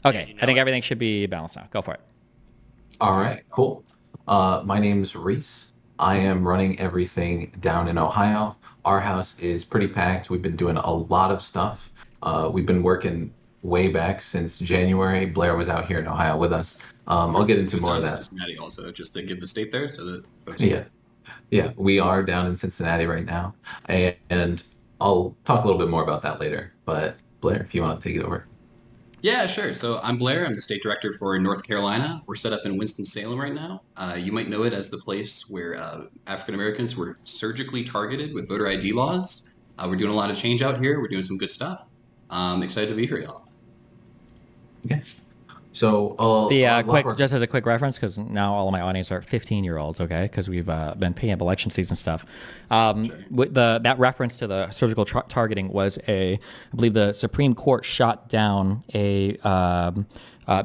Okay, I think everything should be balanced now. Go for it. All right, cool. My name's Reese. I am running everything down in Ohio. Our house is pretty packed. We've been doing a lot of stuff. We've been working way back since January. Blair was out here in Ohio with us. I'll True. get He into was more out of in that. Cincinnati also, just to give the state there so that folks know. Yeah, yeah, we are down in Cincinnati right now, and I'll talk a little bit more about that later. But Blair, if you want to take it over. Yeah, sure. So I'm Blair. I'm the state director for North Carolina. We're set up in Winston-Salem right now. You might know it as the place where African Americans were surgically targeted with voter ID laws. We're doing a lot of change out here. We're doing some good stuff. I'm excited to be here, y'all. Yeah. So The a lot of quick, our just as a quick reference, because now all of my audience are 15-year-olds, okay? Because we've been picking up election season stuff. Sure. With that reference to the surgical targeting was I believe the Supreme Court shot down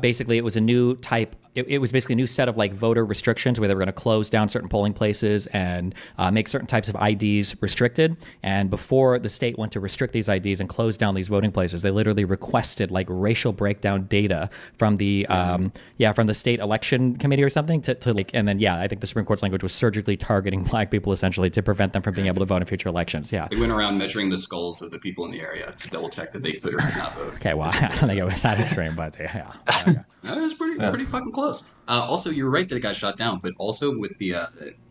basically it was a new type. It was basically a new set of like voter restrictions where they were going to close down certain polling places and make certain types of IDs restricted. And before the state went to restrict these IDs and close down these voting places, they literally requested like racial breakdown data from the from the state election committee or something to like, and then I think the Supreme Court's language was surgically targeting black people essentially to prevent them from being able to vote in future elections. Yeah. They went around measuring the skulls of the people in the area to double check that they could or could not vote. Okay. Well, I don't think it was that extreme, but yeah. Okay. That was yeah. pretty fucking close. Also, you're right that it got shot down, but also with the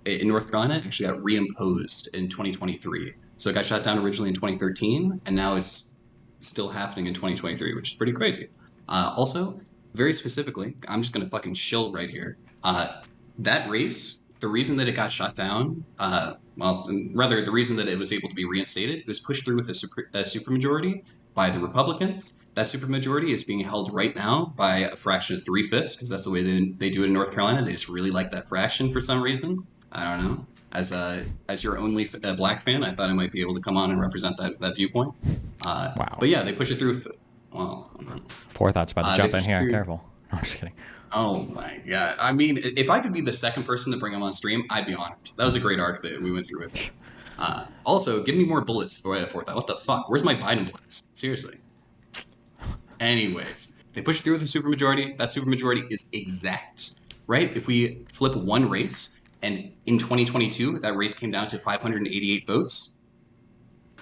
in North Carolina, it actually got reimposed in 2023. So it got shot down originally in 2013, and now it's still happening in 2023, which is pretty crazy. Also, very specifically, I'm just gonna fucking shill right here. That race, the reason that it got shot down, rather the reason that it was able to be reinstated, it was pushed through with a supermajority by the Republicans. That supermajority is being held right now by a fraction of 3/5, because that's the way they do it in North Carolina. They just really like that fraction for some reason. I don't know. As your only black fan, I thought I might be able to come on and represent that viewpoint. Wow. But yeah, they push it through. Well, Forethought's about to they jump in push it here. through. Careful. No, I'm just kidding. Oh my god! I mean, if I could be the second person to bring him on stream, I'd be honored. That was a great arc that we went through with him. Also, give me more bullets for that. What the fuck? Where's my Biden bullets? Seriously. Anyways, they push it through with a supermajority. That supermajority is exact, right? If we flip one race, and in 2022, that race came down to 588 votes.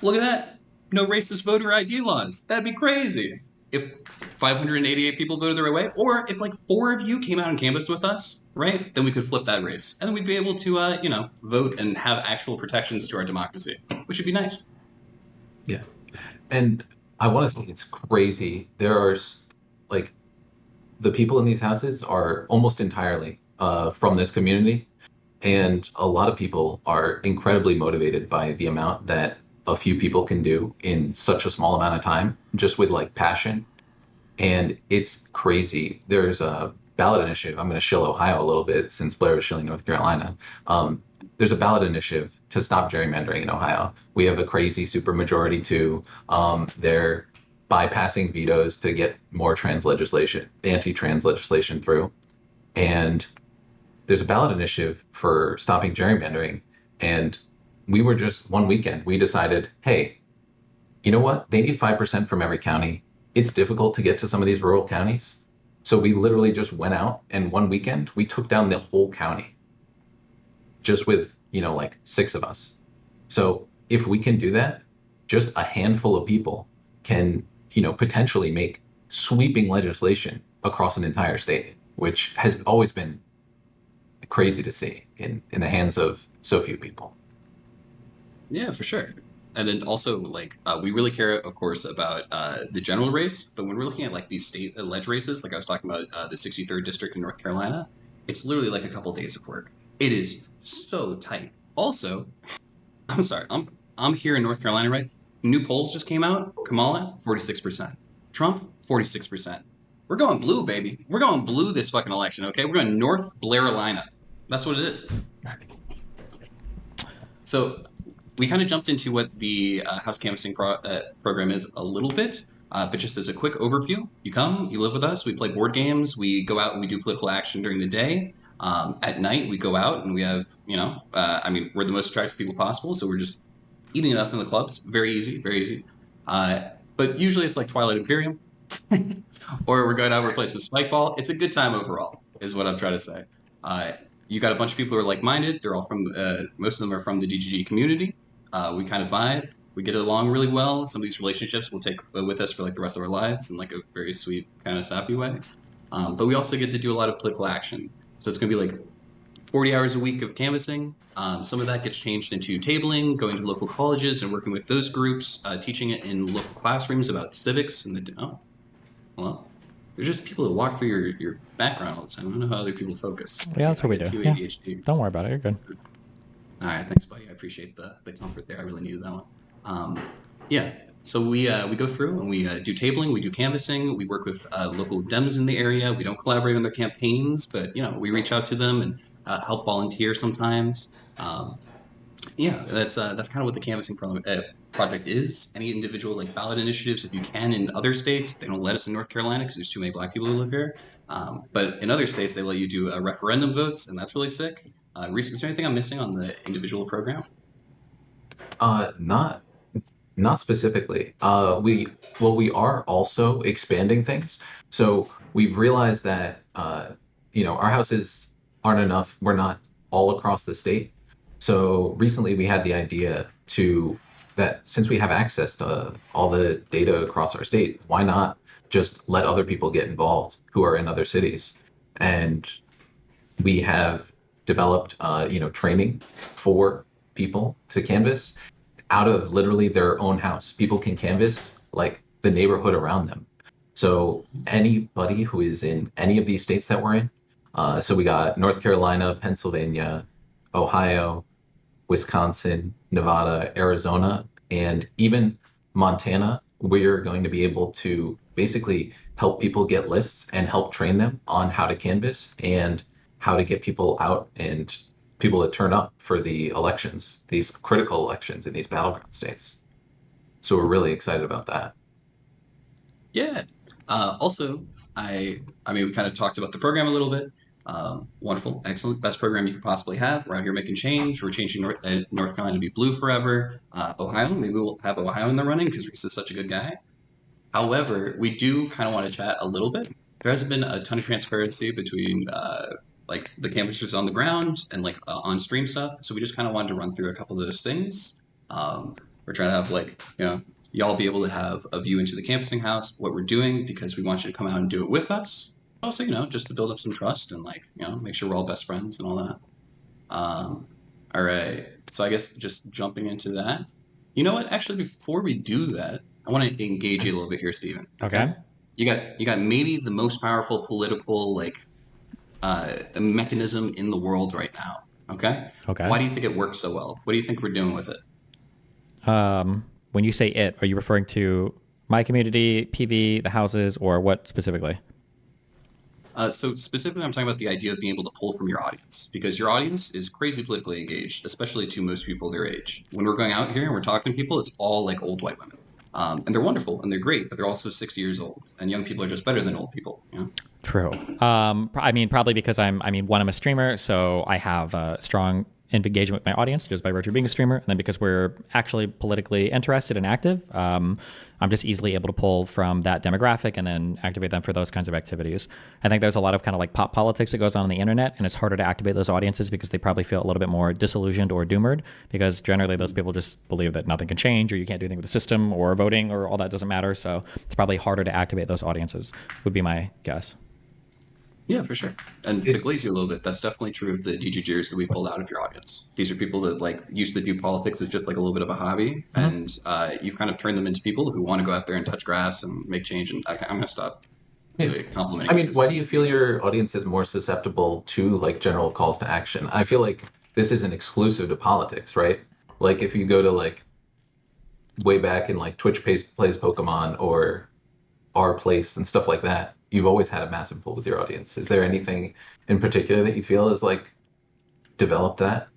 Look at that. No racist voter ID laws. That'd be crazy. If 588 people voted the right way, or if like 4 of you came out and canvassed with us, right? Then we could flip that race. And then we'd be able to, vote and have actual protections to our democracy, which would be nice. Yeah. And I want to say it's crazy. There are like the people in these houses are almost entirely from this community, and a lot of people are incredibly motivated by the amount that a few people can do in such a small amount of time, just with like passion. And it's crazy. There's a ballot initiative. I'm going to shill Ohio a little bit since Blair was shilling North Carolina. There's a ballot initiative to stop gerrymandering in Ohio. We have a crazy supermajority too. They're bypassing vetoes to get more anti-trans legislation through. And there's a ballot initiative for stopping gerrymandering. And we were just one weekend, we decided, hey, you know what? They need 5% from every county. It's difficult to get to some of these rural counties. So we literally just went out and one weekend we took down the whole county just with, like 6 of us. So if we can do that, just a handful of people can, potentially make sweeping legislation across an entire state, which has always been crazy to see in the hands of so few people. Yeah, for sure. And then also, we really care, of course, about the general race. But when we're looking at like these state ledge races, like I was talking about the 63rd district in North Carolina, it's literally like a couple days of work. It is so tight. Also, I'm sorry, I'm here in North Carolina, right? New polls just came out. Kamala, 46%. Trump, 46%. We're going blue, baby. We're going blue this fucking election, okay? We're going North Blairolina. That's what it is. So we kind of jumped into what the House Canvassing program is a little bit, but just as a quick overview, you come, you live with us, we play board games, we go out and we do political action during the day. At night, we go out and we have, we're the most attractive people possible, so we're just eating it up in the clubs. Very easy, very easy. But usually it's like Twilight Imperium. or we're going out, we're playing some spike ball. It's a good time overall, is what I'm trying to say. Uh, you got a bunch of people who are like-minded. They're all from, most of them are from the DGG community. We kind of vibe. We get along really well. Some of these relationships will take with us for like the rest of our lives in like a very sweet, kind of sappy way. But we also get to do a lot of political action. So it's going to be like 40 hours a week of canvassing. Some of that gets changed into tabling, going to local colleges and working with those groups, teaching it in local classrooms about civics and the. Oh, well, there's just people that walk through your background all the time. I don't know how other people focus. Yeah, that's what we I get do. too Yeah. ADHD. Don't worry about it. You're good. All right, thanks, buddy. I appreciate the comfort there. I really needed that one. Yeah, so we go through and we do tabling, we do canvassing, we work with local Dems in the area. We don't collaborate on their campaigns, but we reach out to them and help volunteer sometimes. Yeah, that's kind of what the canvassing project is. Any individual like ballot initiatives, if you can, in other states, they don't let us in North Carolina because there's too many Black people who live here. But in other states, they let you do referendum votes, and that's really sick. Reese, is there anything I'm missing on the individual program? Not specifically. We are also expanding things. So we've realized that our houses aren't enough. We're not all across the state. So recently we had the idea that since we have access to all the data across our state, why not just let other people get involved who are in other cities? And we have developed training for people to canvass out of literally their own house. People can canvass like the neighborhood around them. So anybody who is in any of these states that we're in, so we got North Carolina, Pennsylvania, Ohio, Wisconsin, Nevada, Arizona, and even Montana, we're going to be able to basically help people get lists and help train them on how to canvass and how to get people out and people that turn up for the elections, these critical elections in these battleground states. So we're really excited about that. Yeah. Also, I mean, we kind of talked about the program a little bit. Wonderful, excellent, best program you could possibly have. We're out here making change. We're changing North Carolina to be blue forever. Ohio, maybe we'll have Ohio in the running because Reese is such a good guy. However, we do kind of want to chat a little bit. There hasn't been a ton of transparency between like the canvassers on the ground and like on stream stuff. So we just kind of wanted to run through a couple of those things. We're trying to have like y'all be able to have a view into the canvassing house, what we're doing, because we want you to come out and do it with us. Also, just to build up some trust and like make sure we're all best friends and all that. All right. So I guess just jumping into that. You know what? Actually, before we do that, I want to engage you a little bit here, Stephen. Okay. You got maybe the most powerful political mechanism in the world right now. Okay. Okay. Why do you think it works so well? What do you think we're doing with it? When you say it, are you referring to my community, PV, the houses, or what specifically? So specifically, I'm talking about the idea of being able to pull from your audience, because your audience is crazy politically engaged, especially to most people their age. When we're going out here and we're talking to people, it's all like old white women. And they're wonderful and they're great, but they're also 60 years old, and young people are just better than old people. True. I mean, probably because I'm a streamer, so I have a strong engagement with my audience just by virtue of being a streamer. And then because we're actually politically interested and active, I'm just easily able to pull from that demographic and then activate them for those kinds of activities. I think there's a lot of kind of like pop politics that goes on the internet, and it's harder to activate those audiences because they probably feel a little bit more disillusioned or doomered, because generally those people just believe that nothing can change or you can't do anything with the system or voting or all that doesn't matter. So it's probably harder to activate those audiences, would be my guess. Yeah, for sure. And to glaze you a little bit, that's definitely true of the DGGers that we pulled out of your audience. These are people that like used to do politics as just like a little bit of a hobby, and you've kind of turned them into people who want to go out there and touch grass and make change. And I'm going to stop really complimenting. I mean, why do you feel your audience is more susceptible to like general calls to action? I feel like this isn't exclusive to politics, right? Like if you go to like way back in like Twitch plays Pokemon or our place and stuff like that, you've always had a massive pull with your audience. Is there anything in particular that you feel is like developed that?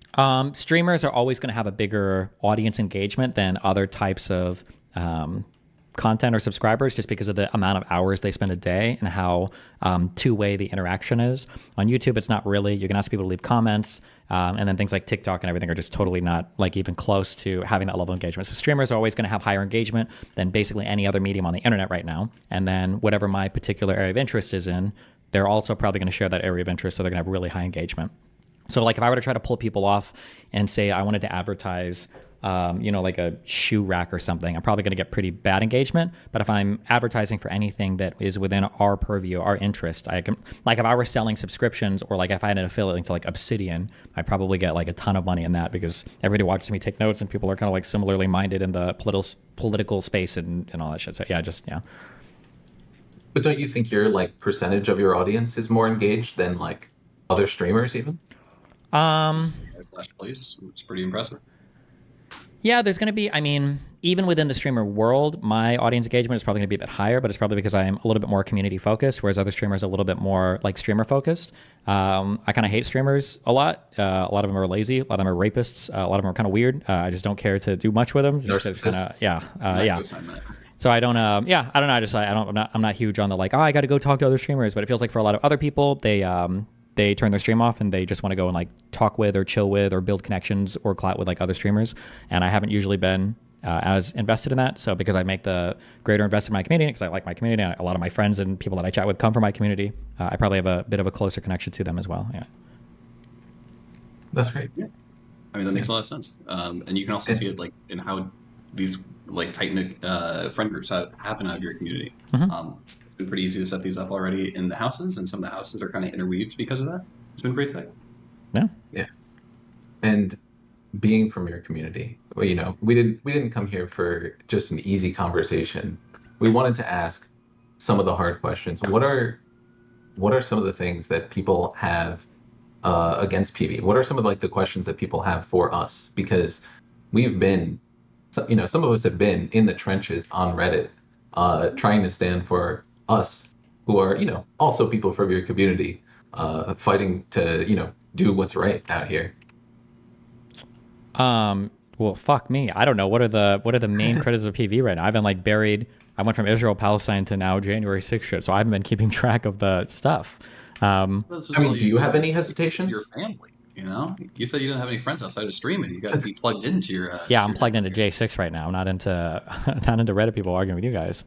Streamers are always going to have a bigger audience engagement than other types of content or subscribers just because of the amount of hours they spend a day and how two-way the interaction is. On YouTube, it's not really. You can ask people to leave comments, and then things like TikTok and everything are just totally not like even close to having that level of engagement. So streamers are always going to have higher engagement than basically any other medium on the internet right now. And then whatever my particular area of interest is in, they're also probably going to share that area of interest, so they're going to have really high engagement. So like if I were to try to pull people off and say I wanted to advertise like a shoe rack or something, I'm probably going to get pretty bad engagement. But if I'm advertising for anything that is within our purview, our interest, I can, like if I were selling subscriptions or like if I had an affiliate link to like Obsidian, I'd probably get like a ton of money in that because everybody watches me take notes and people are kind of like similarly minded in the political space and all that shit. So yeah. But don't you think your like percentage of your audience is more engaged than like other streamers even? Flash Place, it's pretty impressive. Yeah, there's going to be, I mean, even within the streamer world, my audience engagement is probably going to be a bit higher, but it's probably because I am a little bit more community focused, whereas other streamers are a little bit more like streamer focused. I kind of hate streamers a lot. A lot of them are lazy. A lot of them are rapists. A lot of them are kind of weird. I just don't care to do much with them. Just kinda, yeah. So I don't, I don't know. I'm not huge on the like, oh, I got to go talk to other streamers, but it feels like for a lot of other people, they turn their stream off and they just want to go and like talk with or chill with or build connections or clout with like other streamers. And I haven't usually been as invested in that. So because I make the greater investment in my community, because I like my community, and a lot of my friends and people that I chat with come from my community, I probably have a bit of a closer connection to them as well. Yeah. That's great. Yeah. I mean, that makes a lot of sense. And you can also see it like in how these like tight-knit friend groups happen out of your community. Mm-hmm. It's been pretty easy to set these up already in the houses, and some of the houses are kind of interweaved because of that. It's been pretty thick. Yeah. And being from your community, well, we didn't come here for just an easy conversation. We wanted to ask some of the hard questions. What are some of the things that people have against PV? What are some of like the questions that people have for us? Because we've been, some of us have been in the trenches on Reddit, trying to stand for us, who are, also people from your community, fighting to, do what's right out here. Well, fuck me. I don't know. What are the main criticisms of PV right now? I've been like buried. I went from Israel, Palestine to now January 6th shit. So I haven't been keeping track of the stuff. Do you have any hesitations? Your family, you said you didn't have any friends outside of streaming. You got to be plugged into your. I'm plugged into J6 right now. I'm not into Reddit people arguing with you guys.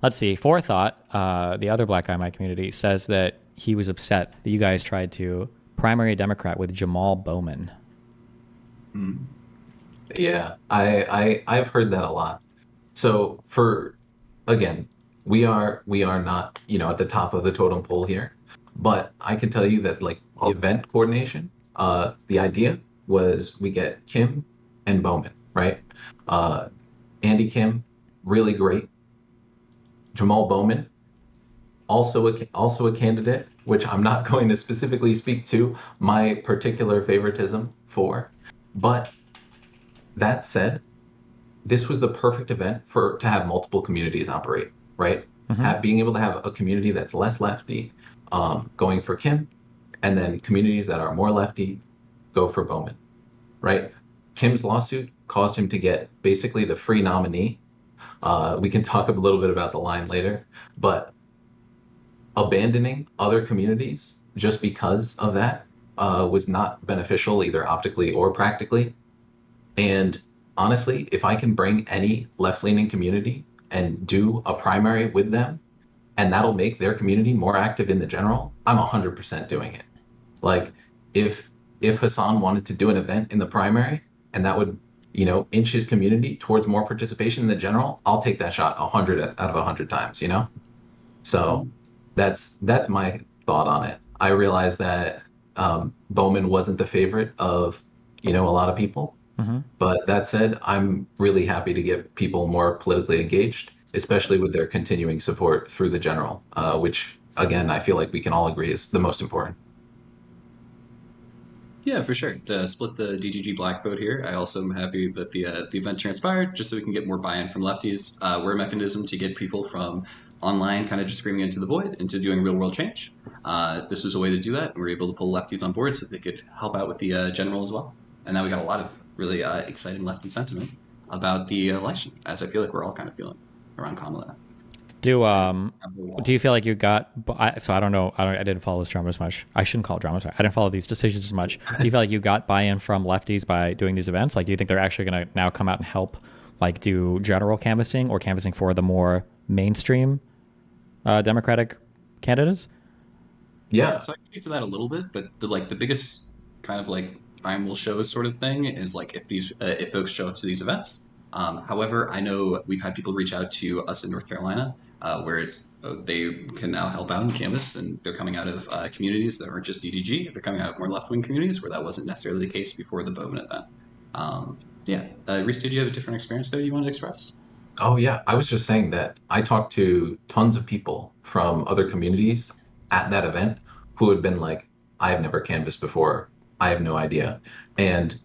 Let's see. Forethought, the other black guy in my community, says that he was upset that you guys tried to primary a Democrat with Jamal Bowman. Yeah, I've heard that a lot. So again, we are not, at the top of the totem pole here, but I can tell you that like the event coordination, the idea was we get Kim and Bowman, right? Andy Kim, really great. Jamal Bowman, also a candidate, which I'm not going to specifically speak to my particular favoritism for. But that said, this was the perfect event to have multiple communities operate, right? Mm-hmm. Being able to have a community that's less lefty, going for Kim, and then communities that are more lefty go for Bowman, right? Kim's lawsuit caused him to get basically the free nominee. We can talk a little bit about the line later, but abandoning other communities just because of that was not beneficial either optically or practically. And honestly, if I can bring any left-leaning community and do a primary with them, and that'll make their community more active in the general, I'm 100% doing it. Like if Hassan wanted to do an event in the primary and that would, inch his community towards more participation in the general, I'll take that shot 100 out of 100 times, So that's my thought on it. I realize that Bowman wasn't the favorite of, a lot of people. Mm-hmm. But that said, I'm really happy to get people more politically engaged, especially with their continuing support through the general, which, again, I feel like we can all agree is the most important. Yeah, for sure. To split the DGG Black vote here, I also am happy that the event transpired, just so we can get more buy-in from lefties. We're a mechanism to get people from online kind of just screaming into the void into doing real-world change. This was a way to do that, and we were able to pull lefties on board so they could help out with the general as well. And now we got a lot of really exciting lefty sentiment about the election, as I feel like we're all kind of feeling. around Kamala. Do you feel like you got? So I don't know. I didn't follow this drama as much. I shouldn't call it drama. I didn't follow these decisions as much. Do you feel like you got buy-in from lefties by doing these events? Like, do you think they're actually going to now come out and help, like, do general canvassing or canvassing for the more mainstream Democratic candidates? Yeah. So I can speak to that a little bit, but the biggest kind of like time will show sort of thing is like if folks show up to these events. However, I know we've had people reach out to us in North Carolina where they can now help out in canvas, and they're coming out of communities that aren't just DDG. They're coming out of more left-wing communities where that wasn't necessarily the case before the Bowman event. Reese, did you have a different experience there you wanted to express? Oh, yeah. I was just saying that I talked to tons of people from other communities at that event who had been like, I have never canvassed before. I have no idea. And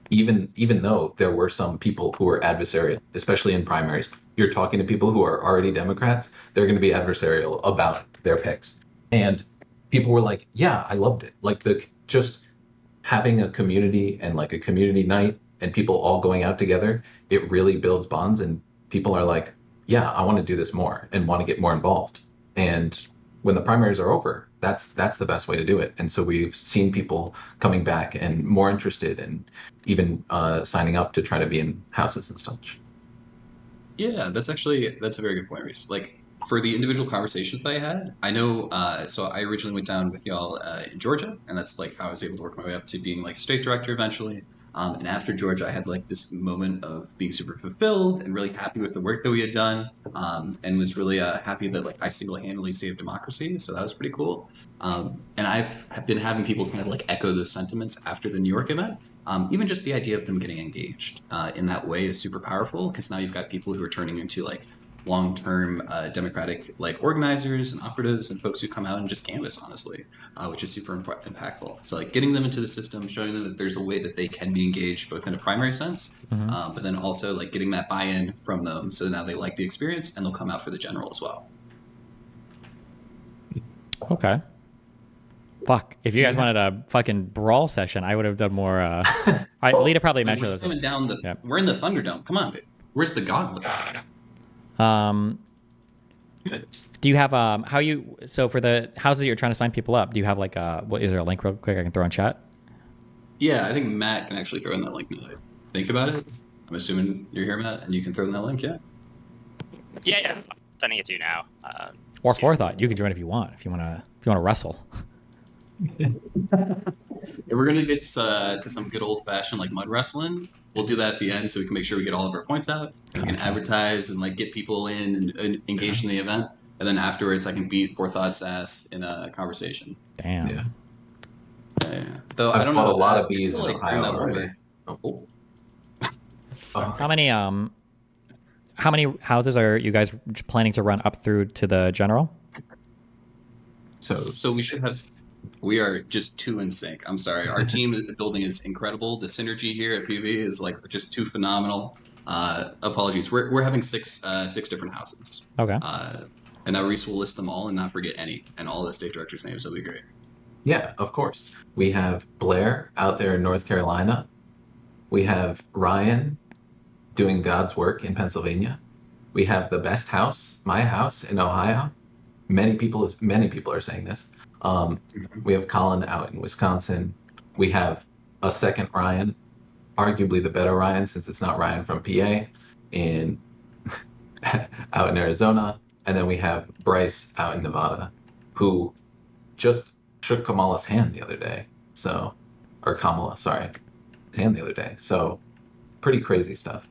even though there were some people who were adversarial, especially in primaries, you're talking to people who are already Democrats, they're going to be adversarial about their picks. And people were like, yeah, I loved it. Like just having a community and like a community night and people all going out together, it really builds bonds, and people are like, yeah, I want to do this more and want to get more involved. And when the primaries are over, that's the best way to do it. And so we've seen people coming back and more interested, and even signing up to try to be in houses and such. Yeah, that's a very good point, Reese. Like for the individual conversations that I had, I know. So I originally went down with y'all in Georgia, and that's like how I was able to work my way up to being like a state director eventually. And after Georgia, I had like this moment of being super fulfilled and really happy with the work that we had done, and was really happy that like I single-handedly saved democracy. So that was pretty cool. And I've been having people kind of like echo those sentiments after the New York event. Even just the idea of them getting engaged in that way is super powerful, because now you've got people who are turning into like long-term democratic like organizers and operatives and folks who come out and just canvass honestly, which is super impactful. So like getting them into the system, showing them that there's a way that they can be engaged both in a primary sense, but then also like getting that buy-in from them, so now they like the experience and they'll come out for the general as well. Okay. Fuck. If you guys wanted a fucking brawl session, I would have done more. Lita probably mentioned we're this. swimming down We're in the Thunderdome. Come on, dude. Where's the gauntlet? Do you have so for the houses you're trying to sign people up, do you have like what is there a link real quick I can throw in chat? Yeah, I think Matt can actually throw in that link now that I think about it. I'm assuming you're here, Matt, and you can throw in that link, yeah? Yeah. I'm sending it to you now. Or Forethought, you can join if you want to wrestle. If we're gonna get to some good old fashioned like mud wrestling, we'll do that at the end so we can make sure we get all of our points out. We can advertise and like get people in and engaged in the event, and then afterwards I can beat Forethought's ass in a conversation. Damn. Yeah. Yeah. Though I've I don't fought know a lot of bees in like Ohio that already. Oh. How many houses are you guys planning to run up through to the general? So we should have. We are just too in sync. I'm sorry. Our team building is incredible. The synergy here at PV is like just too phenomenal. Apologies. We're having six different houses. Okay. And now Reese will list them all and not forget any, and all the state directors' names. That'll be great. Yeah, of course. We have Blair out there in North Carolina. We have Ryan doing God's work in Pennsylvania. We have the best house, my house in Ohio. Many people are saying this. We have Colin out in Wisconsin. We have a second Ryan, arguably the better Ryan since it's not Ryan from PA, out in Arizona. And then we have Bryce out in Nevada, who just shook Kamala's hand the other day. Or Kamala, sorry, hand the other day. So pretty crazy stuff.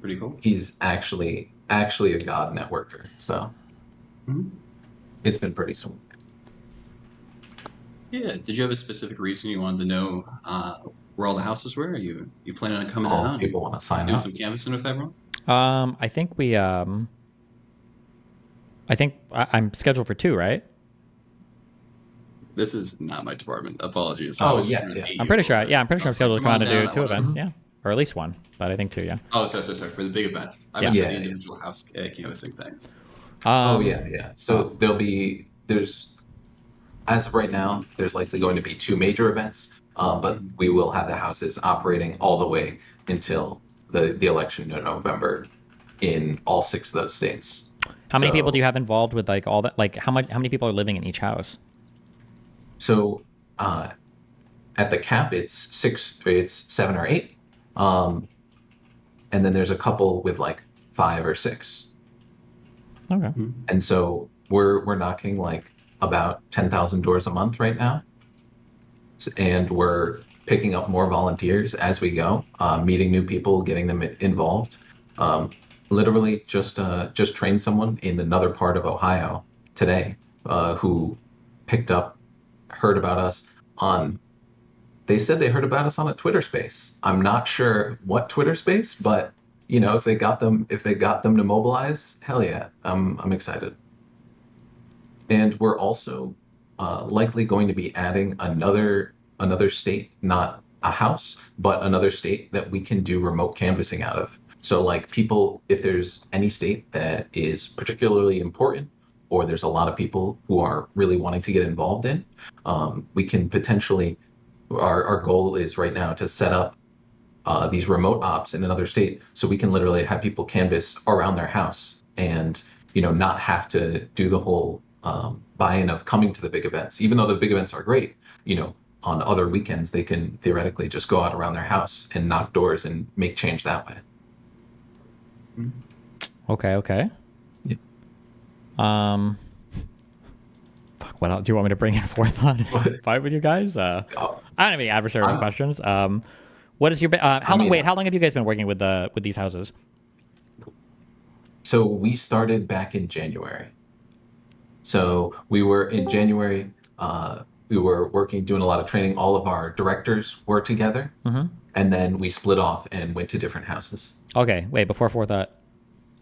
Pretty cool. He's actually a God networker. So it's been pretty sweet. Yeah. Did you have a specific reason you wanted to know where all the houses were? Are you planning on coming All out? people want to sign Doing up. some canvassing with everyone? I think I'm scheduled for 2, right? This is not my department. Apologies. Oh, I was yeah, trying to yeah. bait I'm you pretty sure. over. Yeah, I'm pretty sure I'm I was like, scheduled to come out and do down, I 2 wanna- events. Yeah, or at least 1, but I think 2. Yeah. Oh, sorry. For the big events. I Yeah. meant for Yeah. the individual house canvassing things. Oh yeah. So there's as of right now, there's likely going to be 2 major events, but we will have the houses operating all the way until the election in November. in all 6 of those states. How many So- people do you have involved with like all that? Like how many people are living in each house? So at the cap, it's 7 or 8, and then there's a couple with like 5 or 6, Okay. and so we're knocking like about 10,000 doors a month right now, and we're picking up more volunteers as we go, meeting new people, getting them involved. Literally just trained someone in another part of Ohio today, who heard about us on. They said they heard about us on a Twitter space. I'm not sure what Twitter space, but if they got them to mobilize, hell yeah, I'm excited. And we're also likely going to be adding another state, not a house, but another state that we can do remote canvassing out of. So like people, if there's any state that is particularly important, or there's a lot of people who are really wanting to get involved in, we can potentially. Our goal is right now to set up these remote ops in another state, so we can literally have people canvass around their house, and not have to do the whole buy-in of coming to the big events. Even though the big events are great, on other weekends they can theoretically just go out around their house and knock doors and make change that way. Okay. Yeah. Fuck, what else do you want me to bring in forethought and fight with you guys? I don't have any adversarial questions. What is your how long have you guys been working with these houses? So we started back in January. So we were in January. We were doing a lot of training. All of our directors were together, and then we split off and went to different houses. Okay, wait. Before forethought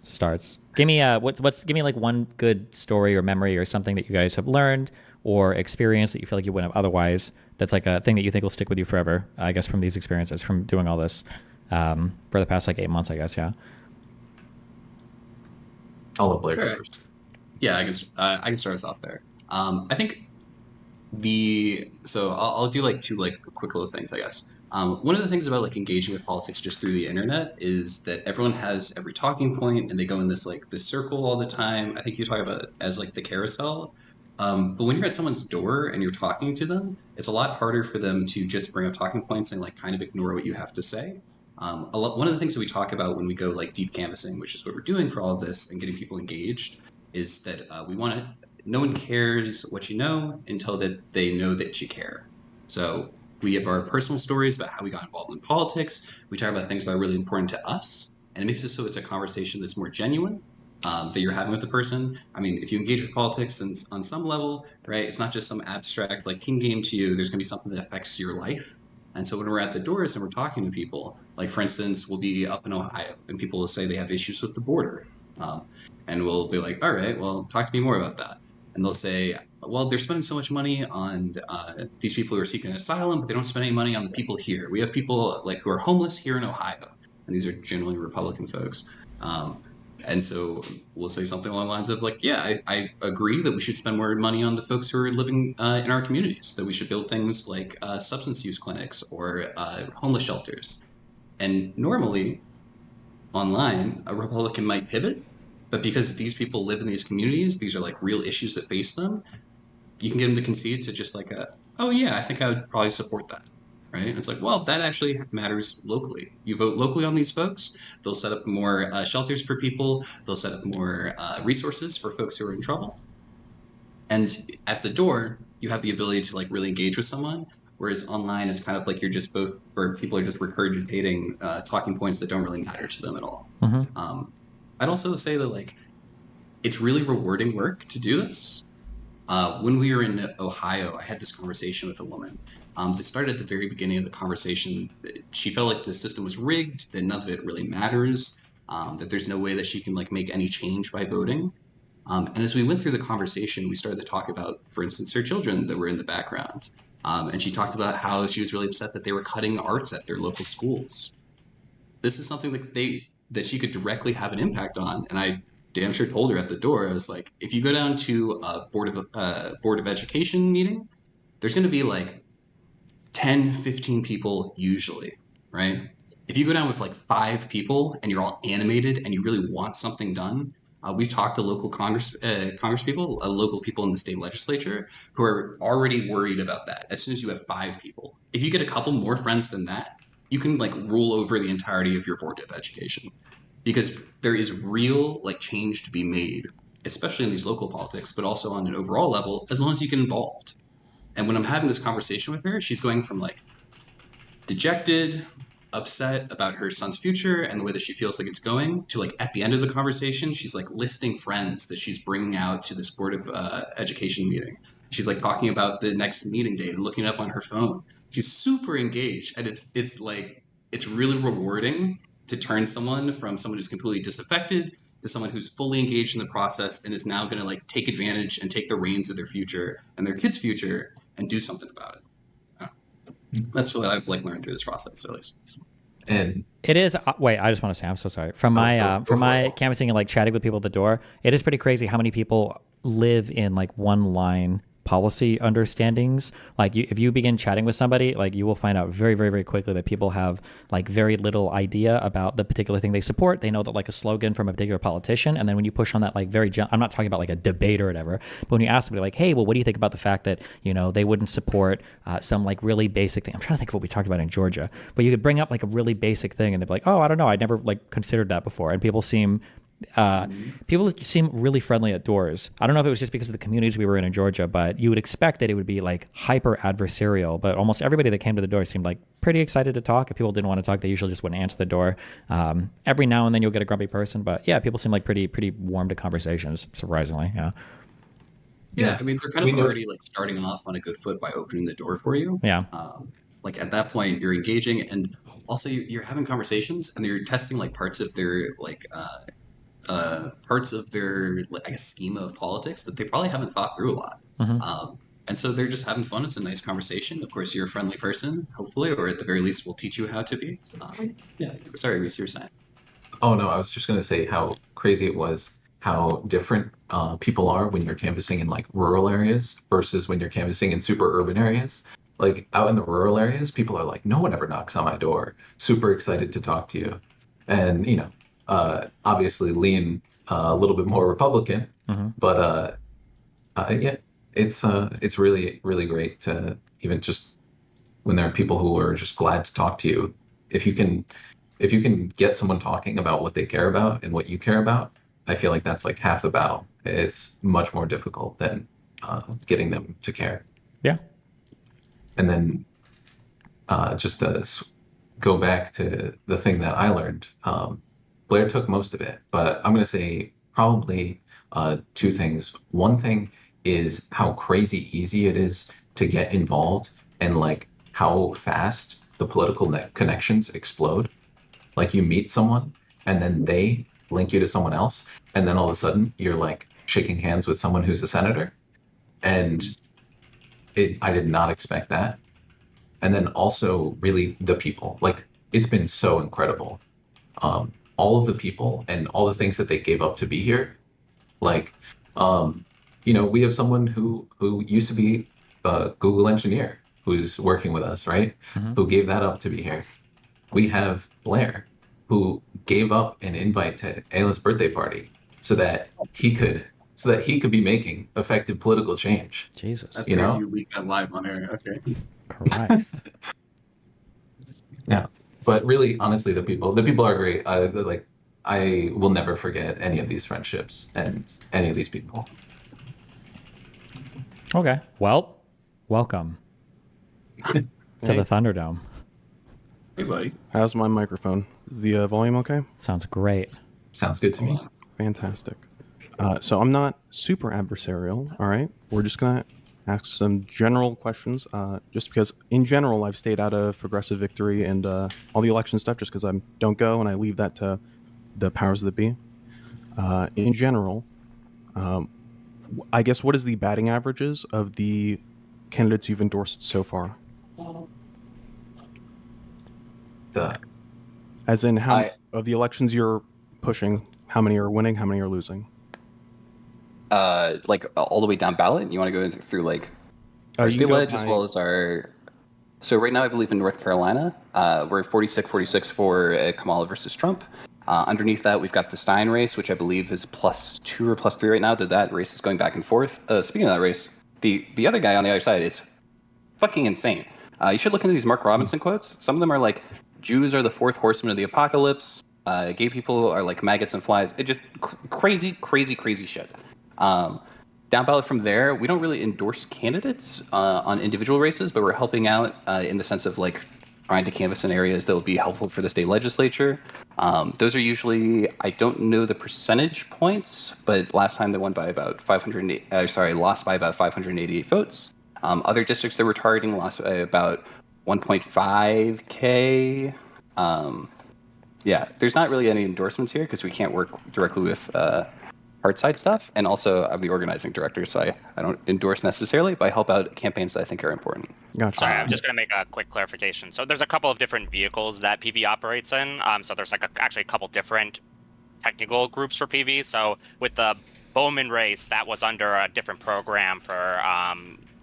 starts, give me give me like one good story or memory or something that you guys have learned or experienced that you feel like you wouldn't have otherwise. That's like a thing that you think will stick with you forever. I guess from these experiences, from doing all this for the past like 8 months. I guess, yeah. I'll let Blair go Alright. first. Yeah, I can start us off there. I think I'll do like 2 like quick little things, I guess. One of the things about like engaging with politics just through the internet is that everyone has every talking point and they go in this circle all the time. I think you talk about it as like the carousel. But when you're at someone's door and you're talking to them, it's a lot harder for them to just bring up talking points and like kind of ignore what you have to say. One of the things that we talk about when we go like deep canvassing, which is what we're doing for all of this and getting people engaged, is that no one cares what you know until that they know that you care. So we have our personal stories about how we got involved in politics. We talk about things that are really important to us, and it makes it so it's a conversation that's more genuine, that you're having with the person. I mean, if you engage with politics and on some level, right, it's not just some abstract like team game to you. There's going to be something that affects your life. And so when we're at the doors and we're talking to people, like for instance, we'll be up in Ohio and people will say they have issues with the border. And we'll be like, all right, well, talk to me more about that. And they'll say, well, they're spending so much money on these people who are seeking asylum, but they don't spend any money on the people here. We have people like who are homeless here in Ohio. And these are generally Republican folks. And so we'll say something along the lines of like, yeah, I agree that we should spend more money on the folks who are living in our communities, that we should build things like substance use clinics or homeless shelters. And normally online, a Republican might pivot, but because these people live in these communities, these are like real issues that face them, you can get them to concede to just like oh yeah, I think I would probably support that. Right? And it's like, well, that actually matters locally. You vote locally on these folks, they'll set up more shelters for people, they'll set up more resources for folks who are in trouble. And at the door, you have the ability to like really engage with someone, whereas online, it's kind of like you're just both, or people are just regurgitating talking points that don't really matter to them at all. I'd also say that like it's really rewarding work to do this. When we were in Ohio, I had this conversation with a woman. That started at the very beginning of the conversation. She felt like the system was rigged, that none of it really matters, that there's no way that she can like make any change by voting. And as we went through the conversation, we started to talk about, for instance, her children that were in the background. And she talked about how she was really upset that they were cutting arts at their local schools. This is something that she could directly have an impact on, and I damn sure told her at the door. I was like, if you go down to a board of education meeting, there's going to be like 10, 15 people usually, right? If you go down with like 5 people and you're all animated and you really want something done, we've talked to local Congress people, local people in the state legislature who are already worried about that. As soon as you have 5 people, if you get a couple more friends than that, you can like rule over the entirety of your board of education, because there is real like change to be made, especially in these local politics, but also on an overall level, as long as you get involved. And when I'm having this conversation with her, she's going from like dejected, upset about her son's future and the way that she feels like it's going, to like at the end of the conversation, she's like listing friends that she's bringing out to this board of education meeting. She's like talking about the next meeting date and looking it up on her phone. She's super engaged, and it's like it's really rewarding to turn someone from someone who's completely disaffected to someone who's fully engaged in the process and is now going to like take advantage and take the reins of their future and their kids' future and do something about it. That's what I've like learned through this process, at least. And It is. Wait, I just want to say I'm so sorry. From my canvassing and like chatting with people at the door, it is pretty crazy how many people live in like one line policy understandings. Like if you begin chatting with somebody, like you will find out very, very, very quickly that people have like very little idea about the particular thing they support. They know that like a slogan from a particular politician, and then when you push on that like I'm not talking about like a debate or whatever, but when you ask somebody like, hey, well, what do you think about the fact that they wouldn't support some like really basic thing? I'm trying to think of what we talked about in Georgia, but you could bring up like a really basic thing, and they'd be like, oh, I don't know, I'd never like considered that before, and people seem really friendly at doors. I don't know if it was just because of the communities we were in Georgia, but you would expect that it would be like hyper adversarial. But almost everybody that came to the door seemed like pretty excited to talk. If people didn't want to talk, they usually just wouldn't answer the door. Every now and then you'll get a grumpy person, but yeah, people seem like pretty warm to conversations. Surprisingly, yeah. Yeah, I mean, they're kind of already like starting off on a good foot by opening the door for you. Yeah. Like at that point, you're engaging, and also you're having conversations, and you're testing like parts of their like I guess schema of politics that they probably haven't thought through a lot. And so they're just having fun. It's a nice conversation. Of course, you're a friendly person, hopefully, or at the very least, we'll teach you how to be. Yeah. Sorry, Reese, you were saying. oh no, I was just gonna say how crazy it was how different people are when you're canvassing in like rural areas versus when you're canvassing in super urban areas. Like out in the rural areas, people are like, no one ever knocks on my door, super excited to talk to you, and obviously lean a little bit more Republican, but yeah, it's really really great to even just when there are people who are just glad to talk to you. If you can get someone talking about what they care about and what you care about, I feel like that's like half the battle. It's much more difficult than getting them to care. Yeah. And then just to go back to the thing that I learned, Blair took most of it, but I'm going to say probably two things. One thing is how crazy easy it is to get involved and like how fast the political connections explode. Like you meet someone and then they link you to someone else, and then all of a sudden you're like shaking hands with someone who's a senator, and I did not expect that. And then also really the people, like it's been so incredible. All of the people and all the things that they gave up to be here. Like, we have someone who used to be a Google engineer who's working with us, right? Who gave that up to be here. We have Blair, who gave up an invite to Ayla's birthday party so that he could be making effective political change. Jesus. That's crazy. You leaked that live on air. Okay. Christ. Yeah, but really, honestly, the people are great. I will never forget any of these friendships and any of these people. Okay. Well, welcome to the Thunderdome. Hey, buddy. How's my microphone? Is the volume okay? Sounds great. Sounds good to me. Fantastic. So I'm not super adversarial, all right? We're just going to ask some general questions, just because in general I've stayed out of Progressive Victory and all the election stuff just because I don't go and I leave that to the powers that be. In general, I guess what is the batting averages of the candidates you've endorsed so far? As in how of the elections you're pushing, how many are winning, how many are losing? Like all the way down ballot? You want to go through like our you state can go ledge as by- well as our So right now, I believe in North Carolina, we're 46-46 for Kamala versus Trump. Underneath that, we've got the Stein race, which I believe is +2 or +3 right now. That race is going back and forth. Speaking of that race, the other guy on the other side is fucking insane. You should look into these Mark Robinson quotes. Some of them are like, Jews are the fourth horseman of the apocalypse. Gay people are like maggots and flies. It just crazy shit. Down ballot from there, we don't really endorse candidates on individual races, but we're helping out in the sense of like trying to canvass in areas that will be helpful for the state legislature. Those are usually, I don't know the percentage points, but last time they won by about lost by about 588 votes. Other districts that we're targeting lost by about 1.5K. Yeah, there's not really any endorsements here because we can't work directly with hard side stuff. And also, I'm the organizing director, so I don't endorse necessarily, but I help out campaigns that I think are important. Gotcha. Sorry, I'm just going to make a quick clarification. So there's a couple of different vehicles that PV operates in. So there's like actually a couple different technical groups for PV. So with the Bowman race, that was under a different program for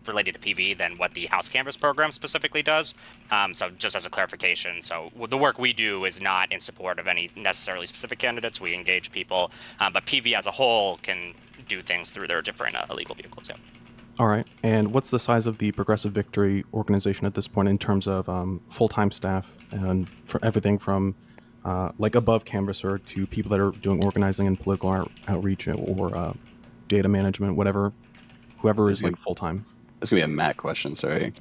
related to PV than what the House Canvas program specifically does. So just as a clarification, so the work we do is not in support of any necessarily specific candidates. We engage people, but PV as a whole can do things through their different legal vehicles. Yeah. All right. And what's the size of the Progressive Victory organization at this point in terms of full-time staff and for everything from like above canvasser to people that are doing organizing and political outreach or data management, whoever is like full-time? That's gonna be a Matt question, sorry.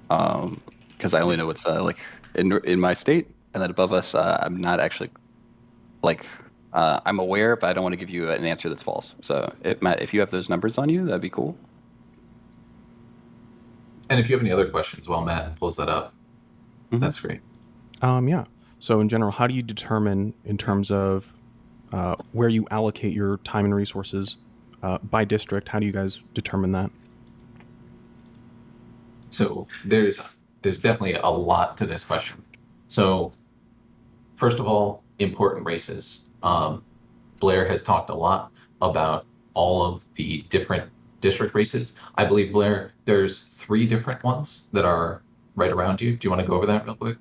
Because I only know what's like in my state, and then above us, I'm not actually like I'm aware, but I don't want to give you an answer that's false. So, Matt, if you have those numbers on you, that'd be cool. And if you have any other questions while Matt pulls that up, that's great. Yeah. So in general, how do you determine in terms of where you allocate your time and resources by district? How do you guys determine that? So there's definitely a lot to this question. So first of all, important races. Blair has talked a lot about all of the different district races. I believe, Blair, there's 3 different ones that are right around you. Do you want to go over that real quick?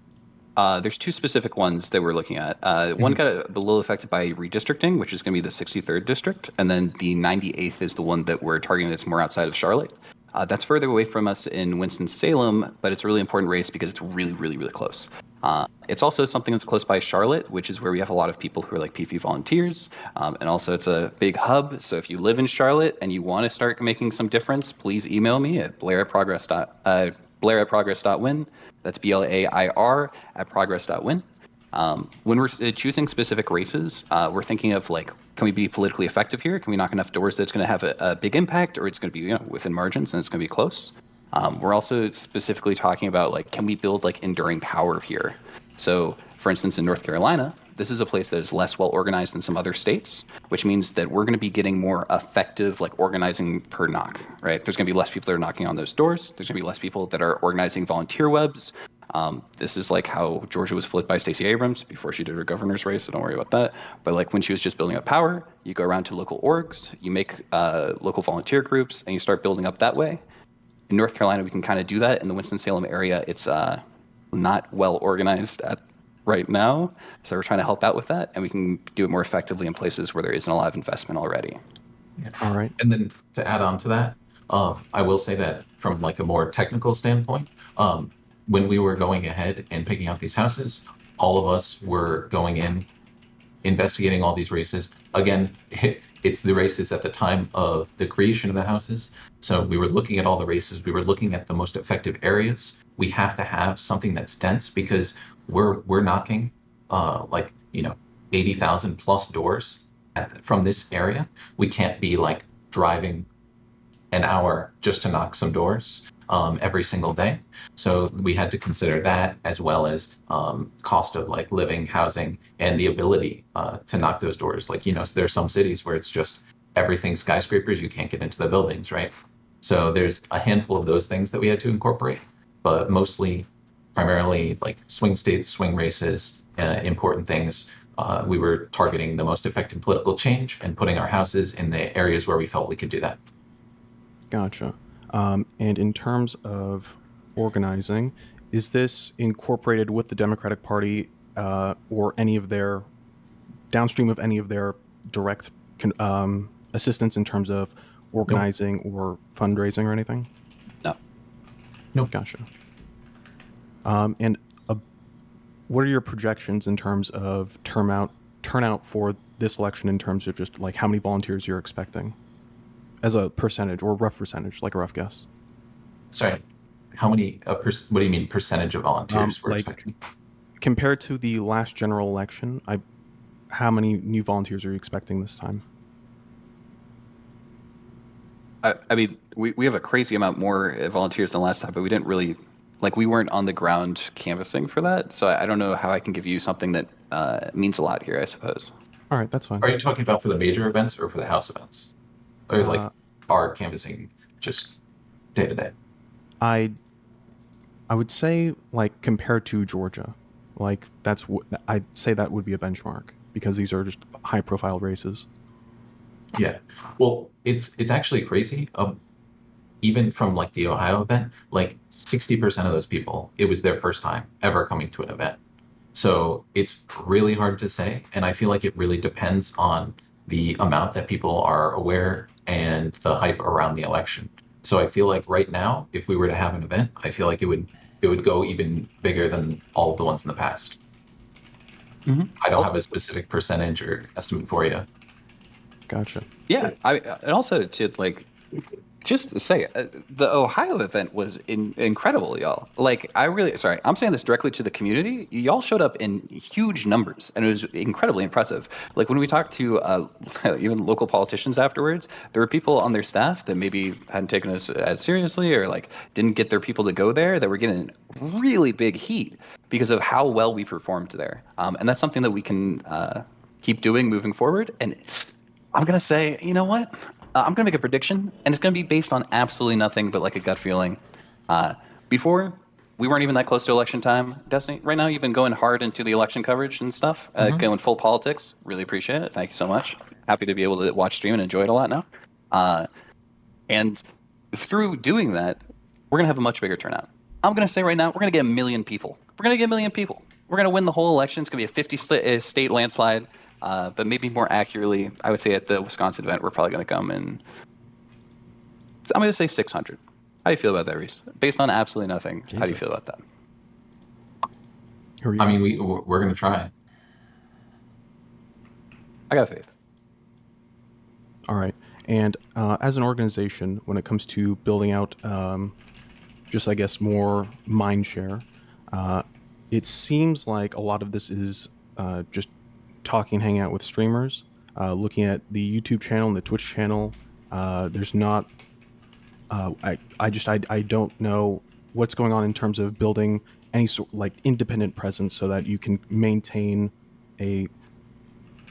There's 2 specific ones that we're looking at. One got a little affected by redistricting, which is going to be the 63rd district, and then the 98th is the one that we're targeting that's more outside of Charlotte. That's further away from us in Winston-Salem, but it's a really important race because it's really, really, really close. It's also something that's close by Charlotte, which is where we have a lot of people who are like PV volunteers, and also it's a big hub. So if you live in Charlotte and you want to start making some difference, please email me at blair@progress.win. That's BLAIR@progress.win. When we're choosing specific races, we're thinking of like, can we be politically effective here? Can we knock enough doors that it's going to have a big impact, or it's going to be within margins and it's going to be close? We're also specifically talking about like, can we build like enduring power here? So, for instance, in North Carolina, this is a place that is less well organized than some other states, which means that we're going to be getting more effective like organizing per knock, right? There's going to be less people that are knocking on those doors. There's going to be less people that are organizing volunteer webs. This is like how Georgia was flipped by Stacey Abrams before she did her governor's race, so don't worry about that. But like when she was just building up power, you go around to local orgs, you make local volunteer groups, and you start building up that way. In North Carolina, we can kind of do that. In the Winston-Salem area, it's not well organized right now, so we're trying to help out with that, and we can do it more effectively in places where there isn't a lot of investment already. Yeah. All right. And then to add on to that, I will say that from like a more technical standpoint, when we were going ahead and picking out these houses, all of us were going in, investigating all these races. Again, it's the races at the time of the creation of the houses. So we were looking at all the races. We were looking at the most effective areas. We have to have something that's dense because we're knocking 80,000 plus doors from this area. We can't be like driving an hour just to knock some doors every single day. So we had to consider that, as well as cost of like living, housing, and the ability to knock those doors. Like, there's some cities where it's just everything skyscrapers, you can't get into the buildings, right? So there's a handful of those things that we had to incorporate, but primarily like swing states, swing races, important things. We were targeting the most effective political change and putting our houses in the areas where we felt we could do that. Gotcha. And in terms of organizing, is this incorporated with the Democratic Party or any of their downstream of any of their direct assistance in terms of organizing or fundraising or anything? No. Nope. Gotcha. And what are your projections in terms of turnout for this election in terms of just like how many volunteers you're expecting as a percentage or rough percentage, like a rough guess? Sorry, how many? What do you mean percentage of volunteers we're like- expecting? Compared to the last general election, how many new volunteers are you expecting this time? I mean, we have a crazy amount more volunteers than last time, but we didn't really, like, we weren't on the ground canvassing for that. So I don't know how I can give you something that means a lot here, I suppose. All right, that's fine. Are you talking about for the major events or for the house events, or like our canvassing just day to day? I would say, like, compared to Georgia, like, that's what I'd say that would be a benchmark because these are just high profile races. Yeah. Well, it's actually crazy. Even from like the Ohio event, like 60% of those people, it was their first time ever coming to an event. So it's really hard to say, and I feel like it really depends on the amount that people are aware and the hype around the election. So I feel like right now, if we were to have an event, I feel like it would go even bigger than all of the ones in the past. Mhm. I don't have a specific percentage or estimate for you. Gotcha. Yeah, and also to like, just to say, the Ohio event was incredible, y'all. Like, I'm saying this directly to the community. Y'all showed up in huge numbers, and it was incredibly impressive. Like, when we talked to even local politicians afterwards, there were people on their staff that maybe hadn't taken us as seriously or like didn't get their people to go there that were getting really big heat because of how well we performed there. And that's something that we can keep doing moving forward. And I'm going to say, you know what? I'm going to make a prediction, and it's going to be based on absolutely nothing but like a gut feeling. Before, we weren't even that close to election time. Destiny, right now you've been going hard into the election coverage and stuff, going full politics. Really appreciate it. Thank you so much. Happy to be able to watch stream and enjoy it a lot now. And through doing that, we're going to have a much bigger turnout. I'm going to say right now, we're going to get 1 million people. We're going to get 1 million people. We're going to win the whole election. It's going to be a 50 state landslide. But maybe more accurately, I would say at the Wisconsin event, we're probably going to come in. I'm going to say 600. How do you feel about that, Reese? Based on absolutely nothing, how do you feel Jesus. about that? Who are you I mean, asking? we're going to try. I got faith. All right. And as an organization, when it comes to building out just, I guess, more mind share, it seems like a lot of this is just talking, hanging out with streamers, looking at the YouTube channel and the Twitch channel. There's not, I don't know what's going on in terms of building any sort like independent presence so that you can maintain a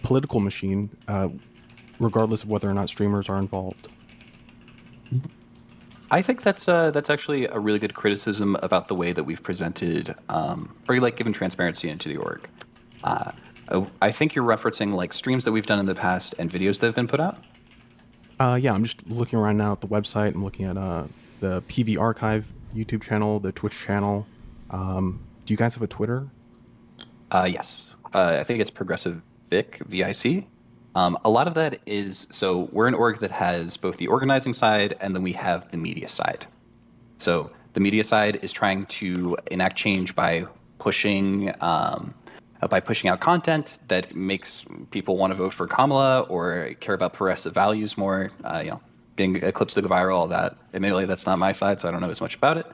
political machine, regardless of whether or not streamers are involved. I think that's actually a really good criticism about the way that we've presented, or like given transparency into the org. I think you're referencing like streams that we've done in the past and videos that have been put out. Yeah, I'm just looking around now at the website. I'm looking at the PV Archive YouTube channel, the Twitch channel. Do you guys have a Twitter? Yes. I think it's Progressive Vic, VIC. A lot of that is, so we're an org that has both the organizing side and then we have the media side. So the media side is trying to enact change by pushing out content that makes people want to vote for Kamala or care about progressive values more, getting clips to go viral, all that. Admittedly, that's not my side, so I don't know as much about it.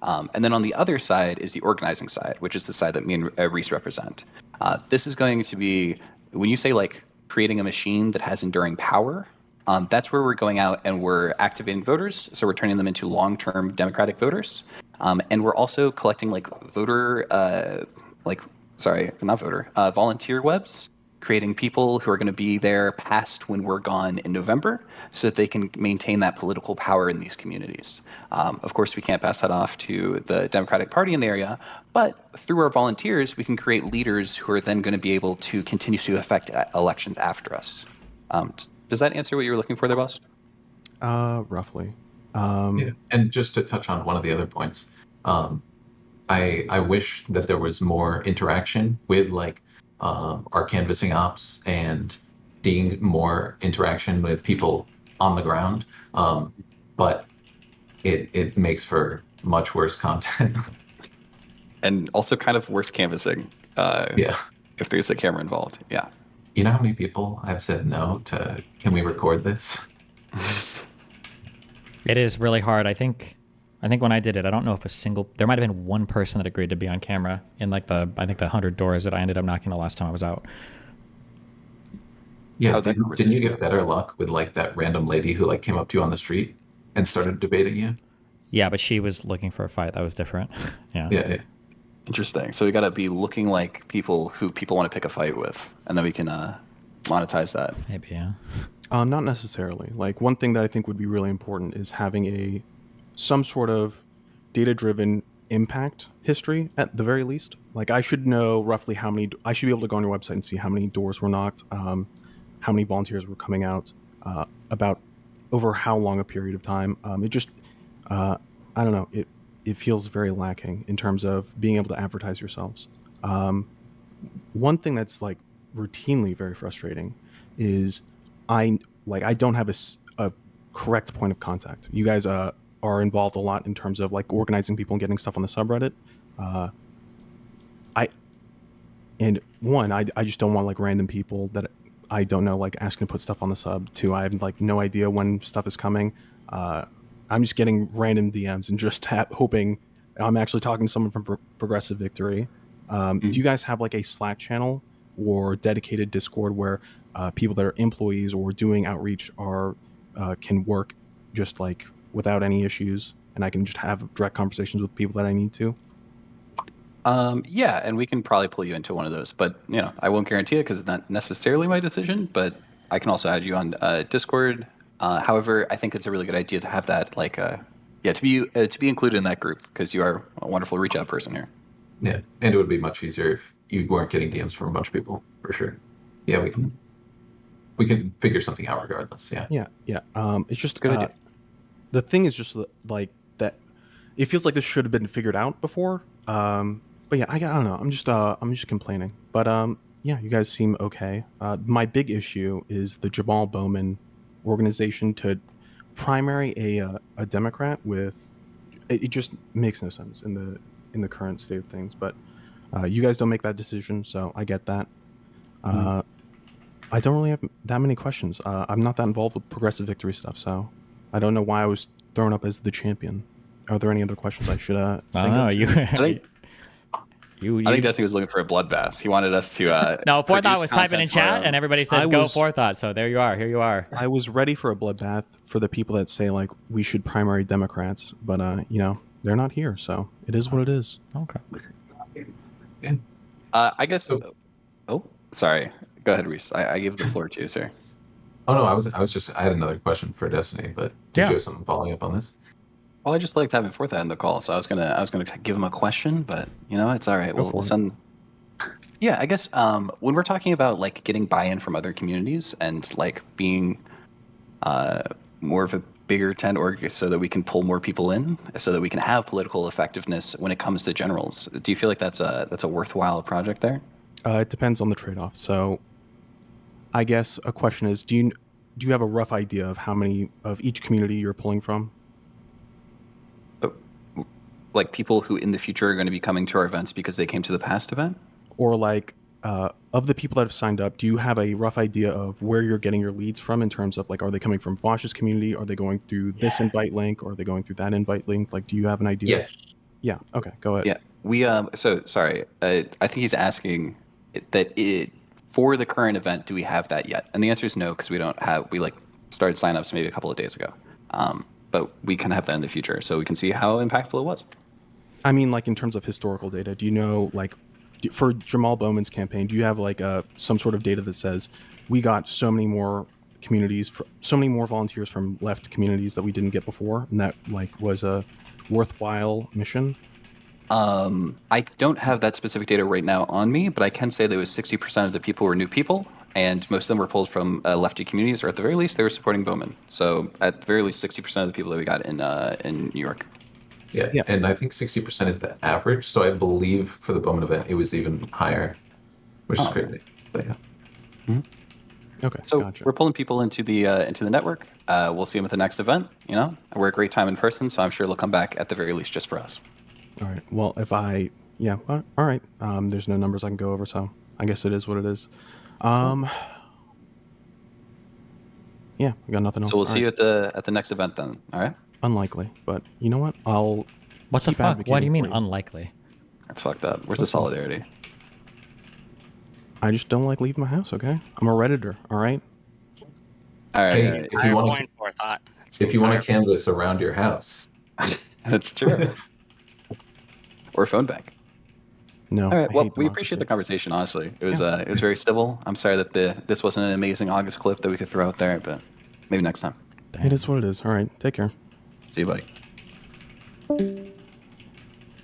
And then on the other side is the organizing side, which is the side that me and Reese represent. This is going to be, when you say like creating a machine that has enduring power, that's where we're going out and we're activating voters. So we're turning them into long-term Democratic voters. And we're also collecting like volunteer webs, creating people who are going to be there past when we're gone in November so that they can maintain that political power in these communities. Of course, we can't pass that off to the Democratic Party in the area, but through our volunteers, we can create leaders who are then going to be able to continue to affect elections after us. Does that answer what you were looking for there, boss? Roughly. Yeah, and just to touch on one of the other points, I wish that there was more interaction with like our canvassing ops and seeing more interaction with people on the ground. But it makes for much worse content. And also kind of worse canvassing Yeah. if there's a camera involved. Yeah. You know how many people have said no to, can we record this? It is really hard. I think when I did it, I don't know if there might have been one person that agreed to be on camera in like the 100 doors that I ended up knocking the last time I was out. Yeah, How'd that didn't you get better luck with like that random lady who like came up to you on the street and started debating you? Yeah, but she was looking for a fight. That was different. Yeah. Yeah. Interesting. So we got to be looking like people who people want to pick a fight with, and then we can monetize that. Maybe, yeah. Not necessarily. Like one thing that I think would be really important is having some sort of data-driven impact history at the very least. Like I should know roughly how many. I should be able to go on your website and see how many doors were knocked, how many volunteers were coming out, about over how long a period of time. It just, I don't know. It feels very lacking in terms of being able to advertise yourselves. One thing that's like routinely very frustrating is I don't have a correct point of contact. You guys are involved a lot in terms of like organizing people and getting stuff on the subreddit. I just don't want like random people that I don't know like asking to put stuff on the sub. Two, I have like no idea when stuff is coming. I'm just getting random DMs and just hoping I'm actually talking to someone from Progressive Victory. Do you guys have like a Slack channel or dedicated Discord where people that are employees or doing outreach can work just like without any issues, and I can just have direct conversations with people that I need to? Yeah, and we can probably pull you into one of those, but I won't guarantee it because it's not necessarily my decision. But I can also add you on Discord. However, I think it's a really good idea to have that, like, to be included in that group because you are a wonderful reach out person here. Yeah, and it would be much easier if you weren't getting DMs from a bunch of people, for sure. Yeah, we can figure something out regardless. Yeah. Yeah. It's just Good idea. The thing is just like that. It feels like this should have been figured out before. But yeah, I don't know. I'm just complaining. But yeah, you guys seem okay. My big issue is the Jamal Bowman organization to primary a Democrat with. It just makes no sense in the current state of things. But you guys don't make that decision, so I get that. I don't really have that many questions. I'm not that involved with Progressive Victory stuff, so I don't know why I was thrown up as the champion. Are there any other questions I should I don't know. I think Destiny was looking for a bloodbath. He wanted us to. No, Forethought produce was typing in content for our chat, own. and everybody said, "Go Forethought." So there you are. Here you are. I was ready for a bloodbath for the people that say like we should primary Democrats, but they're not here, so it is what it is. Okay. I guess. Oh, sorry. Go ahead, Reese. I give the floor to you, sir. Oh no, I had another question for Destiny, but did Yeah. you have something following up on this? Well, I just liked having Forethought in the call, so I was gonna give him a question, but it's all right. We'll send. Yeah, I guess when we're talking about like getting buy-in from other communities and like being more of a bigger tent org so that we can pull more people in, so that we can have political effectiveness when it comes to generals. Do you feel like that's a worthwhile project there? It depends on the trade-off. So, I guess a question is: do you have a rough idea of how many of each community you're pulling from? Like people who in the future are going to be coming to our events because they came to the past event? Or like of the people that have signed up, do you have a rough idea of where you're getting your leads from in terms of like, are they coming from Vosh's community? Are they going through this invite link? Or are they going through that invite link? Like, do you have an idea? Yes. Yeah. Okay. Go ahead. Yeah, we so sorry. I think he's asking for the current event. Do we have that yet? And the answer is no, because we don't have. We started signups maybe a couple of days ago, but we can have that in the future, so we can see how impactful it was. I mean, like in terms of historical data, do you know like for Jamal Bowman's campaign, do you have like some sort of data that says we got so many more communities, so many more volunteers from left communities that we didn't get before, and that like was a worthwhile mission? I don't have that specific data right now on me, but I can say that it was 60% of the people were new people, and most of them were pulled from lefty communities, or at the very least, they were supporting Bowman. So at the very least, 60% of the people that we got in New York. Yeah. Yeah. And I think 60% is the average. So I believe for the Bowman event, it was even higher, which is Oh. crazy. But yeah. Okay, So gotcha. we're pulling people into the network. We'll see them at the next event. We're a great time in person, so I'm sure they'll come back at the very least just for us. All right. Well, all right. There's no numbers I can go over, so I guess it is what it is. Yeah, we got nothing else. So we'll All see you right. at the next event then. All right. Unlikely, but you know what? What the keep fuck? What do you advocating mean for you. unlikely? That's fucked up. Where's the Listen. solidarity? I just don't like leaving my house. Okay, I'm a redditor. All right. All right. Hey, all right. if you I'm want going for thought. if you want to canvas around your house, That's true. Or a phone bank. No. All right. I Well, hate we appreciate the democracy. conversation. Honestly, it was very civil. I'm sorry that this wasn't an amazing August clip that we could throw out there, but maybe next time. It is what it is. All right. Take care. See you, buddy.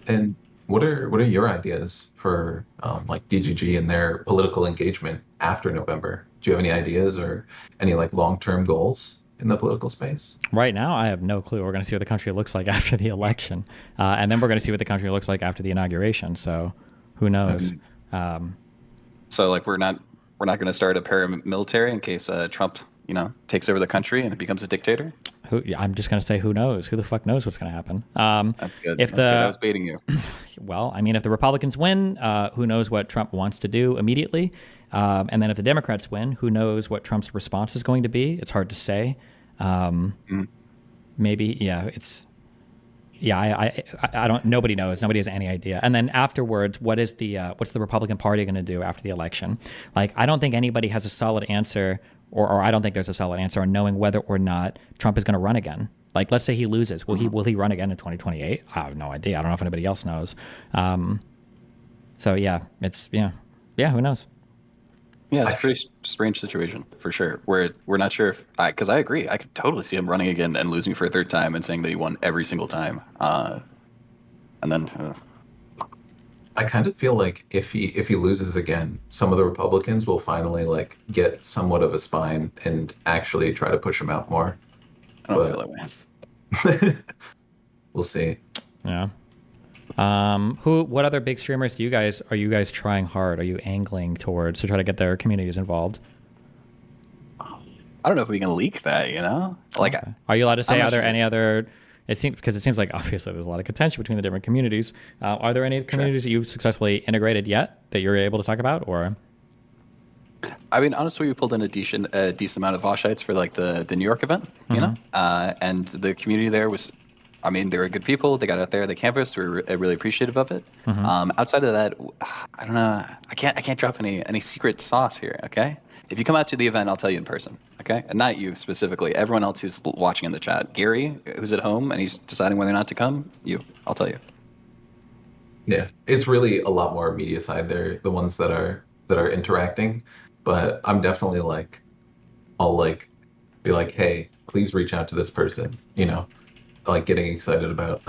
and what are your ideas for like DGG and their political engagement after November? Do you have any ideas or any like long-term goals in the political space? Right now, I have no clue. We're going to see what the country looks like after the election, and then we're going to see what the country looks like after the inauguration. So, who knows? So like we're not going to start a paramilitary in case Trump takes over the country and it becomes a dictator. I'm just going to say, who knows? Who the fuck knows what's going to happen? That's good. If That's good. I was the baiting you. well, I mean, if the Republicans win, who knows what Trump wants to do immediately? And then if the Democrats win, who knows what Trump's response is going to be? It's hard to say. Maybe, yeah, I don't. Nobody knows. Nobody has any idea. And then afterwards, what's the Republican Party going to do after the election? Like, I don't think anybody has a solid answer, or I don't think there's a solid answer on knowing whether or not Trump is going to run again. Like, let's say he loses. Will he run again in 2028? I have no idea. I don't know if anybody else knows. So yeah, who knows? Yeah, it's a pretty strange situation for sure. Where we're not sure if, because I agree, I could totally see him running again and losing for a third time and saying that he won every single time. And then, I kind of feel like if he loses again, some of the Republicans will finally like get somewhat of a spine and actually try to push him out more. I don't feel that way. We'll see. Yeah. What other big streamers are you guys trying hard? Are you angling towards to try to get their communities involved? I don't know if we can leak that. Like, Okay. Are you allowed to say? I'm not Are there sure. any other? It seems like obviously there's a lot of contention between the different communities. Are there any communities that you've successfully integrated yet that you're able to talk about, or? I mean, honestly, we pulled in a decent amount of Voshites for like the New York event, and the community there was, I mean, they were good people. They got out there, they canvassed. We were really appreciative of it. Outside of that, I don't know. I can't drop any secret sauce here. Okay, if you come out to the event, I'll tell you in person. Okay, and not you specifically. Everyone else who's watching in the chat. Gary, who's at home and he's deciding whether or not to come. I'll tell you. Yeah, it's really a lot more media side. They're the ones that are interacting, but I'm definitely like, I'll like be like, hey, please reach out to this person. Like getting excited about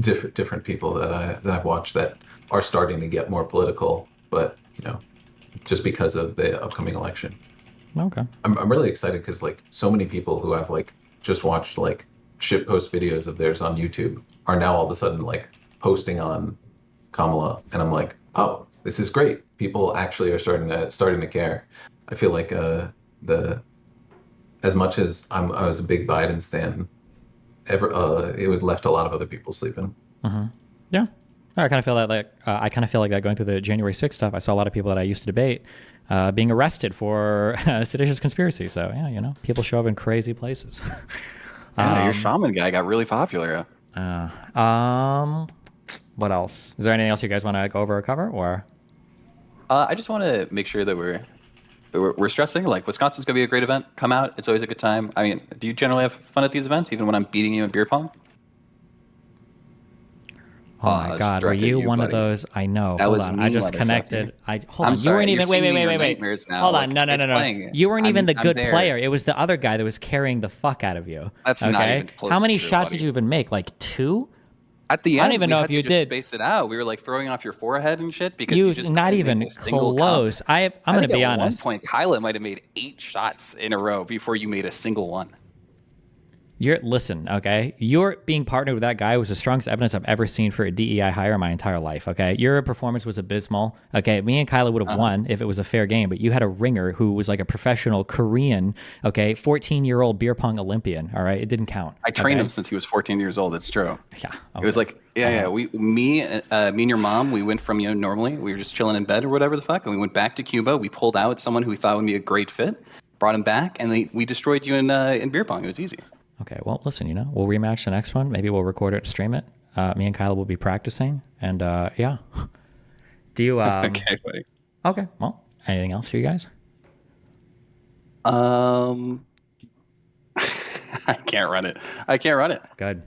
different people that I've watched that are starting to get more political, but just because of the upcoming election. Okay. I'm really excited because like so many people who I've like just watched like shitpost videos of theirs on YouTube are now all of a sudden like posting on Kamala, and I'm like, oh, this is great. People actually are starting to care. I feel like as much as I was a big Biden stan, it was left a lot of other people sleeping. Yeah. I kind of feel like that going through the January 6th stuff. I saw a lot of people that I used to debate being arrested for seditious conspiracy. So yeah, people show up in crazy places. Yeah, your shaman guy got really popular. What else? Is there anything else you guys want to go over or cover, or? I just want to make sure that we're stressing, like, Wisconsin's going to be a great event. Come out. It's always a good time. I mean, do you generally have fun at these events, even when I'm beating you in beer pong? Oh my it's God, were directed at you you, one of buddy. those? I know. That Hold was on. me, I just motherfucker. connected. Hold I'm on. You sorry, weren't you're even. Wait. seeing your Wait. nightmares now. Hold on. Like, No. it's playing. You weren't even the I'm good there. player. It was the other guy that was carrying the fuck out of you. That's not even close How many to true, shots buddy. did you even make? Like 2? At the I end, don't even we know had if to you just did. space it out. We were like throwing it off your forehead and shit because you just not couldn't even make a single cup. close. I'm going to be at honest. one point, Kyla might have made 8 shots in a row before you made a single one. Listen, okay? Your being partnered with that guy was the strongest evidence I've ever seen for a DEI hire in my entire life, okay? Your performance was abysmal, okay? Me and Kyla would have won if it was a fair game, but you had a ringer who was like a professional Korean, okay, 14-year-old beer pong Olympian, all right? It didn't count. I trained okay? him since he was 14 years old. It's true. Yeah. It was like, me and your mom, we went from, normally we were just chilling in bed or whatever the fuck, and we went back to Cuba. We pulled out someone who we thought would be a great fit, brought him back, and we destroyed you in beer pong. It was easy. Okay, well, listen, we'll rematch the next one. Maybe we'll record it and stream it. Me and Kyla will be practicing, and yeah. Do you? Okay, buddy. Okay, well, anything else for you guys? I can't run it. Good.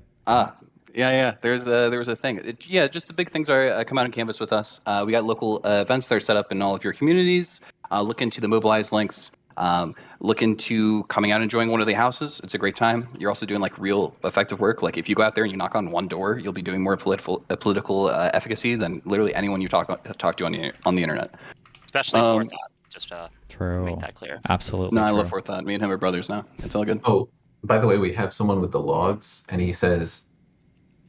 Yeah. There was a thing. Just the big things are come out and canvas with us. We got local events that are set up in all of your communities. Look into the mobilize links. Look into coming out and enjoying one of the houses. It's a great time. You're also doing like real effective work. Like if you go out there and you knock on one door, you'll be doing more political efficacy than literally anyone you talk to on the internet. Especially Forethought. Just to True. make that clear. Absolutely. No, I true. love Forethought. Me and him are brothers now. It's all good. Oh, by the way, we have someone with the logs, and he says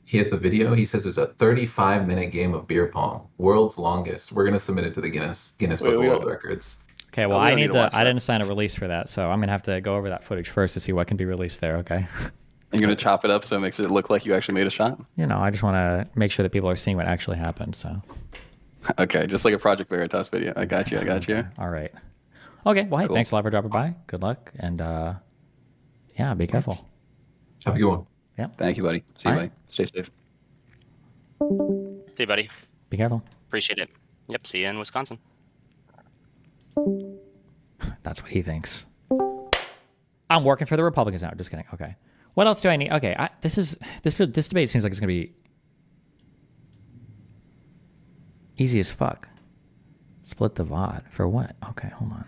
he has the video. He says there's a 35-minute game of beer pong, world's longest. We're gonna submit it to the Guinness Book of World Records. Okay, well, we I don't need need to to. watch I that. didn't sign a release for that, so I'm gonna have to go over that footage first to see what can be released there. Okay. You're gonna chop it up so it makes it look like you actually made a shot. I just want to make sure that people are seeing what actually happened. So. Okay, just like a Project Veritas video. I got you. All right. Okay. Well, hey, Cool. thanks a lot for dropping by. Good luck, and yeah, be careful. Have a good one. Yeah. Thank you, buddy. See you, All buddy. Stay safe. See you, buddy. Be careful. Appreciate it. Yep. See you in Wisconsin. That's what he thinks. I'm working for the Republicans now. Just kidding. Okay. What else do I need? Okay. This debate seems like it's gonna be easy as fuck. Split the VOD for what? Okay, hold on.